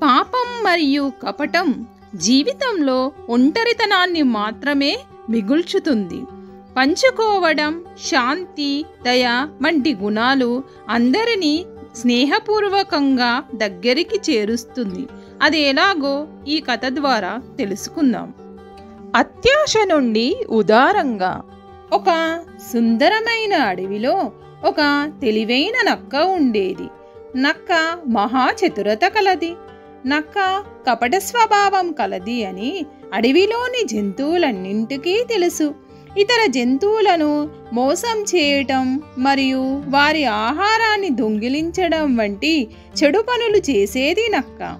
పాపం మరియు కపటం జీవితంలో ఒంటరితనాన్ని మాత్రమే మిగుల్చుతుంది. పంచుకోవడం, శాంతి, దయ వంటి గుణాలు అందరినీ స్నేహపూర్వకంగా దగ్గరికి చేరుస్తుంది. అది ఎలాగో ఈ కథ ద్వారా తెలుసుకుందాం. అత్యాశ నుండి ఉదారంగా. ఒక సుందరమైన అడవిలో ఒక తెలివైన నక్క ఉండేది. నక్క మహాచతురత కలది. నక్క కపట స్వభావం కలది అని అడవిలోని జంతువులన్నింటికీ తెలుసు. ఇతర జంతువులను మోసం చేయటం మరియు వారి ఆహారాన్ని దొంగిలించడం వంటి చెడు పనులు చేసేది నక్క.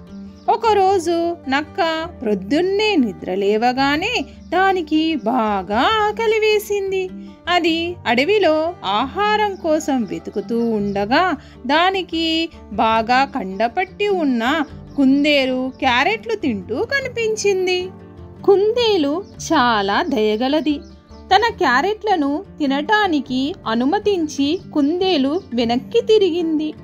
ఒకరోజు నక్క ప్రొద్దున్నే నిద్రలేవగానే దానికి బాగా ఆకలి వేసింది. అది అడవిలో ఆహారం కోసం వెతుకుతూ ఉండగా దానికి బాగా కండపట్టి ఉన్న కుందేలు క్యారెట్లు తింటూ కనిపించింది. కుందేలు చాలా దయగలది. తన క్యారెట్లను తినటానికి అనుమతించి కుందేలు వెనక్కి తిరిగింది.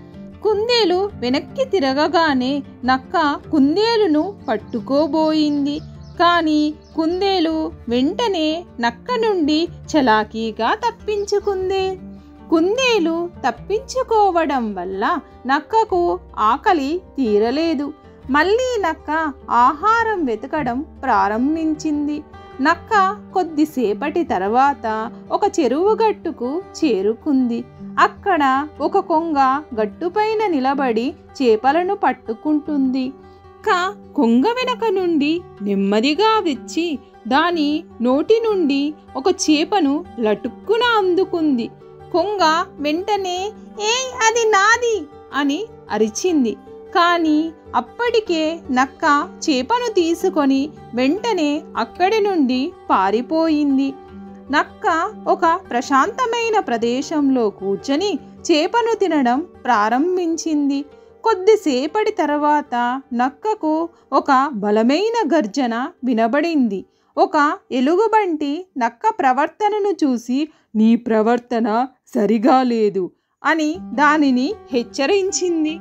కుందేలు వెనక్కి తిరగగానే నక్క కుందేలును పట్టుకోబోయింది. కానీ కుందేలు వెంటనే నక్క నుండి చలాకీగా తప్పించుకుంది. కుందేలు తప్పించుకోవడం వల్ల నక్కకు ఆకలి తీరలేదు. మళ్ళీ నక్క ఆహారం వెతకడం ప్రారంభించింది. నక్క కొద్దిసేపటి తర్వాత ఒక చెరువు గట్టుకు చేరుకుంది. అక్కడ ఒక కొంగ గట్టుపైన నిలబడి చేపలను పట్టుకుంటుంది. కొంగ వెనక నుండి నెమ్మదిగా వచ్చి దాని నోటి నుండి ఒక చేపను లటుక్కున అందుకుంది. కొంగ వెంటనే "ఏయ్, అది నాది" అని అరిచింది. కానీ అప్పటికే నక్క చేపను తీసుకొని వెంటనే అక్కడి నుండి పారిపోయింది. నక్క ఒక ప్రశాంతమైన ప్రదేశంలో కూర్చొని చేపను తినడం ప్రారంభించింది. కొద్దిసేపటి తర్వాత నక్కకు ఒక బలమైన గర్జన వినబడింది. ఒక ఎలుగుబంటి నక్క ప్రవర్తనను చూసి "నీ ప్రవర్తన సరిగా లేదు" అని దానిని హెచ్చరించింది.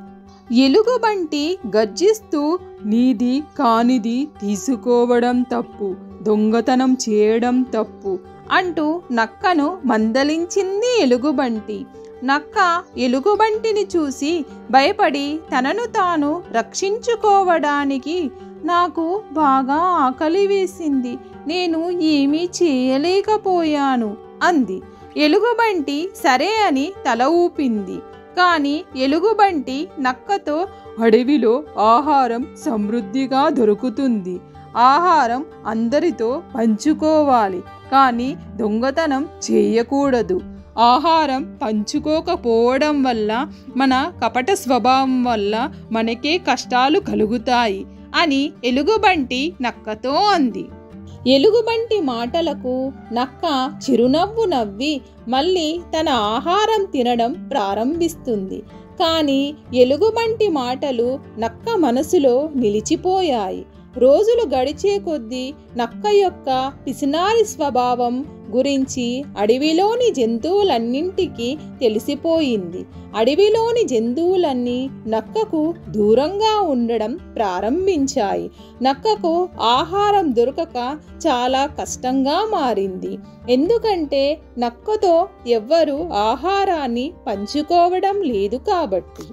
ఎలుగుబంటి గర్జిస్తూ "నీది కానిది తీసుకోవడం తప్పు, దొంగతనం చేయడం తప్పు" అంటూ నక్కను మందలించింది ఎలుగుబంటి. నక్క ఎలుగుబంటిని చూసి భయపడి తనను తాను రక్షించుకోవడానికి "నాకు బాగా ఆకలి వేసింది, నేను ఏమీ చేయలేకపోయాను" అంది. ఎలుగుబంటి సరే అని తల ఊపింది. కానీ ఎలుగుబంటి నక్కతో "అడవిలో ఆహారం సమృద్ధిగా దొరుకుతుంది. ఆహారం అందరితో పంచుకోవాలి, కానీ దొంగతనం చేయకూడదు. ఆహారం పంచుకోకపోవడం వల్ల మన కపట స్వభావం వల్ల మనకే కష్టాలు కలుగుతాయి" అని ఎలుగుబంటి నక్కతో అంది. ఎలుగుబంటి మాటలకు నక్క చిరునవ్వు నవ్వి మళ్ళీ తన ఆహారం తినడం ప్రారంభిస్తుంది. కానీ ఎలుగుబంటి మాటలు నక్క మనసులో నిలిచిపోయాయి. రోజులు గడిచే కొద్దీ నక్క యొక్క పిసినారి స్వభావం గురించి అడవిలోని జంతువులన్నింటికీ తెలిసిపోయింది. అడవిలోని జంతువులన్నీ నక్కకు దూరంగా ఉండడం ప్రారంభించాయి. నక్కకు ఆహారం దొరకక చాలా కష్టంగా మారింది. ఎందుకంటే నక్కతో ఎవ్వరూ ఆహారాన్ని పంచుకోవడం లేదు కాబట్టి.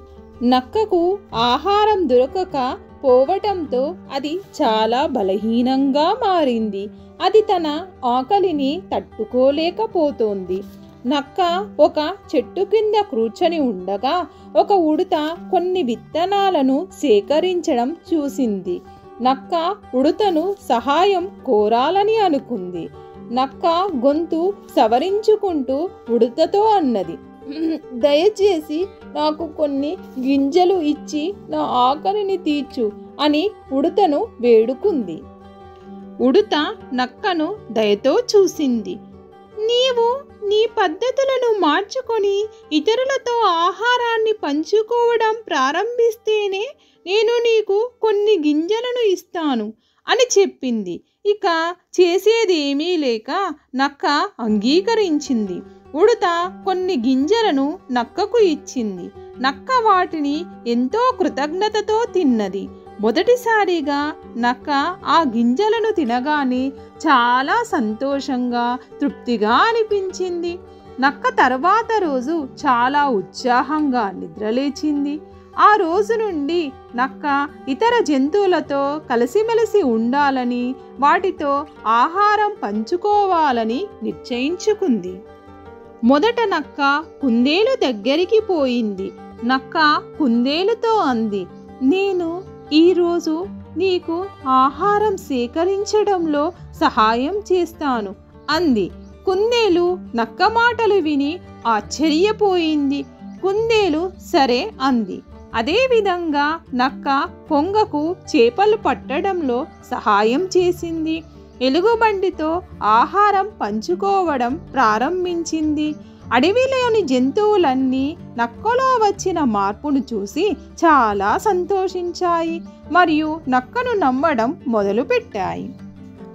నక్కకు ఆహారం దొరకక పోవటంతో అది చాలా బలహీనంగా మారింది. అది తన ఆకలిని తట్టుకోలేకపోతోంది. నక్క ఒక చెట్టు కింద కూర్చొని ఉండగా ఒక ఉడుత కొన్ని విత్తనాలను సేకరించడం చూసింది. నక్క ఉడుతను సహాయం కోరాలని అనుకుంది. నక్క గొంతు సవరించుకుంటూ ఉడుతతో అన్నది, "దయచేసి నాకు కొన్ని గింజలు ఇచ్చి నా ఆకలిని తీర్చు" అని ఉడుతను వేడుకుంది. ఉడుత నక్కను దయతో చూసింది. "నీవు నీ పద్ధతులను మార్చుకొని ఇతరులతో ఆహారాన్ని పంచుకోవడం ప్రారంభిస్తేనే నేను నీకు కొన్ని గింజలను ఇస్తాను" అని చెప్పింది. ఇక చేసేదేమీ లేక నక్క అంగీకరించింది. ఉడుత కొన్ని గింజలను నక్కకు ఇచ్చింది. నక్క వాటిని ఎంతో కృతజ్ఞతతో తిన్నది. మొదటిసారిగా నక్క ఆ గింజలను తినగానే చాలా సంతోషంగా తృప్తిగా అనిపించింది. నక్క తర్వాత రోజు చాలా ఉత్సాహంగా నిద్రలేచింది. ఆ రోజు నుండి నక్క ఇతర జంతువులతో కలిసిమెలిసి ఉండాలని, వాటితో ఆహారం పంచుకోవాలని నిశ్చయించుకుంది. మొదట నక్క కుందేలు దగ్గరికి పోయింది. నక్క కుందేలుతో అంది, నేను ఈరోజు నీకు ఆహారం సేకరించడంలో సహాయం చేస్తాను అంది. కుందేలు నక్క మాటలు విని ఆశ్చర్యపోయింది. కుందేలు సరే అంది. అదేవిధంగా నక్క కొంగకు చేపలు పట్టడంలో సహాయం చేసింది. ఎలుగుబంటితో ఆహారం పంచుకోవడం ప్రారంభించింది. అడవిలోని జంతువులన్నీ నక్కలో వచ్చిన మార్పును చూసి చాలా సంతోషించాయి మరియు నక్కను నమ్మడం మొదలుపెట్టాయి.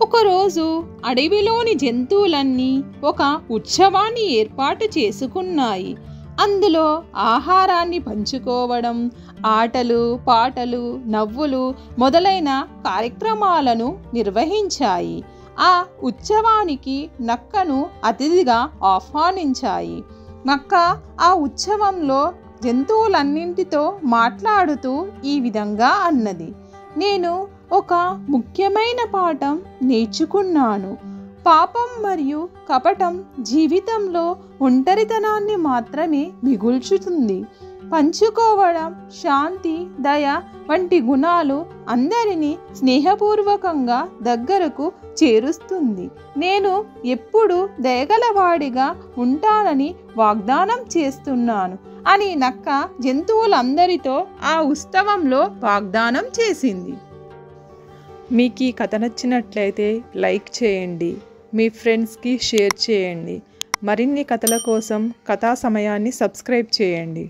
ఒకరోజు అడవిలోని జంతువులన్నీ ఒక ఉత్సవాన్ని ఏర్పాటు చేసుకున్నాయి. అందులో ఆహారాన్ని పంచుకోవడం, ఆటలు, పాటలు, నవ్వులు మొదలైన కార్యక్రమాలను నిర్వహించాయి. ఆ ఉత్సవానికి నక్కను అతిథిగా ఆహ్వానించాయి. నక్క ఆ ఉత్సవంలో జంతువులన్నింటితో మాట్లాడుతూ ఈ విధంగా అన్నది, నేను ఒక ముఖ్యమైన పాఠం నేర్చుకున్నాను. పాపం మరియు కపటం జీవితంలో ఒంటరితనాన్ని మాత్రమే మిగుల్చుతుంది. పంచుకోవడం, శాంతి, దయ వంటి గుణాలు అందరినీ స్నేహపూర్వకంగా దగ్గరకు చేరుస్తుంది. నేను ఎప్పుడూ దయగలవాడిగా ఉంటానని వాగ్దానం చేస్తున్నాను అని నక్క జంతువులందరితో ఆ ఉత్సవంలో వాగ్దానం చేసింది. మీకు ఈ కథ నచ్చినట్లయితే లైక్ చేయండి, మీ ఫ్రెండ్స్కి షేర్ చేయండి. మరిన్ని కథల కోసం కథా సమయాన్ని సబ్స్క్రైబ్ చేయండి.